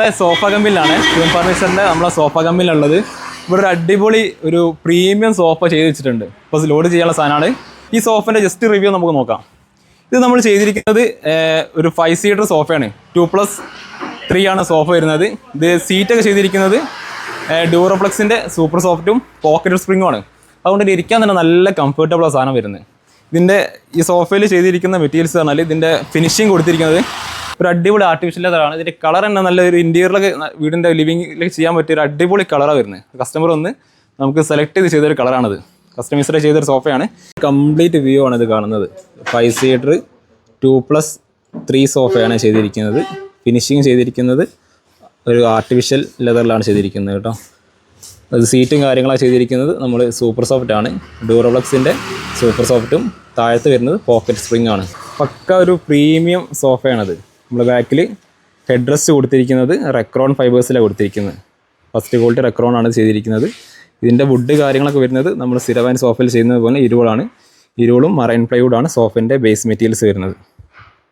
നമ്മളെ sofa കമ്പനിയിലാണ് queen ഫർണിച്ചറിൻ്റെ നമ്മളെ sofa കമ്പനിയിലുള്ളത്. ഇവിടെ ഒരു അടിപൊളി ഒരു പ്രീമിയം സോഫ ചെയ്ത് വെച്ചിട്ടുണ്ട്. ഇപ്പോൾ ലോഡ് ചെയ്യാനുള്ള സാധനമാണ്. ഈ സോഫേൻ്റെ ജസ്റ്റ് റിവ്യൂ നമുക്ക് നോക്കാം. ഇത് നമ്മൾ ചെയ്തിരിക്കുന്നത് ഒരു 5 സീറ്റർ സോഫയാണ്. 2+3 ആണ് സോഫ വരുന്നത്. ഇത് സീറ്റൊക്കെ ചെയ്തിരിക്കുന്നത് ഡ്യൂറോപ്ലക്സിൻ്റെ സൂപ്പർ സോഫ്റ്റും പോക്കറ്റ് സ്പ്രിങ്ങുമാണ്. അതുകൊണ്ട് ഇരിക്കാൻ തന്നെ നല്ല കംഫർട്ടബിളാണ് സാധനം വരുന്നത്. ഇതിൻ്റെ ഈ സോഫയിൽ ചെയ്തിരിക്കുന്ന മെറ്റീരിയൽസ് പറഞ്ഞാൽ ഇതിൻ്റെ ഫിനിഷിങ് കൊടുത്തിരിക്കുന്നത് ഒരു അടിപൊളി ആർട്ടിഫിഷ്യൽ ലെതറാണ്. ഇതിൻ്റെ കളർ തന്നെ നല്ലൊരു ഇൻറ്റീരിയറിലൊക്കെ വീടിൻ്റെ ലിവിങ്ങിലേക്ക് ചെയ്യാൻ പറ്റിയ ഒരു അടിപൊളി കളറാണ് വരുന്നത്. കസ്റ്റമർ ഒന്ന് നമുക്ക് സെലക്ട് ചെയ്ത് ചെയ്തൊരു കളറാണിത്. കസ്റ്റമൈസ്ഡ് ചെയ്തൊരു സോഫയാണ്. കംപ്ലീറ്റ് വ്യൂ ആണ് ഇത് കാണുന്നത്. 5 സീറ്റർ 2+3 സോഫയാണ് ചെയ്തിരിക്കുന്നത്. ഫിനിഷിങ് ചെയ്തിരിക്കുന്നത് ഒരു ആർട്ടിഫിഷ്യൽ ലെതറിലാണ് ചെയ്തിരിക്കുന്നത് കേട്ടോ. അത് സീറ്റും കാര്യങ്ങളാണ് ചെയ്തിരിക്കുന്നത് നമ്മൾ സൂപ്പർ സോഫ്റ്റാണ്. ഡ്യൂറോപ്ലക്സിൻ്റെ സൂപ്പർ സോഫ്റ്റും താഴത്ത് വരുന്നത് പോക്കറ്റ് സ്പ്രിങ് ആണ്. പക്ക ഒരു പ്രീമിയം സോഫയാണത്. നമ്മൾ ബാക്കിൽ ഹെഡ് റെസ്റ്റ് കൊടുത്തിരിക്കുന്നത് റെക്രോൺ ഫൈബേഴ്സിലാണ് കൊടുത്തിരിക്കുന്നത്. ഫസ്റ്റ് ക്വാളിറ്റി റെക്രോൺ ആണ് ചെയ്തിരിക്കുന്നത്. ഇതിൻ്റെ വുഡ് കാര്യങ്ങളൊക്കെ വരുന്നത് നമ്മൾ സ്ഥിരമായി സോഫയിൽ ചെയ്യുന്നത് പോലെ ഇരുവോളാണ്. ഇരുവോളും മറൈൻ പ്ലൈവുഡാണ് സോഫിൻ്റെ ബേസ് മെറ്റീരിയൽസ് വരുന്നത്.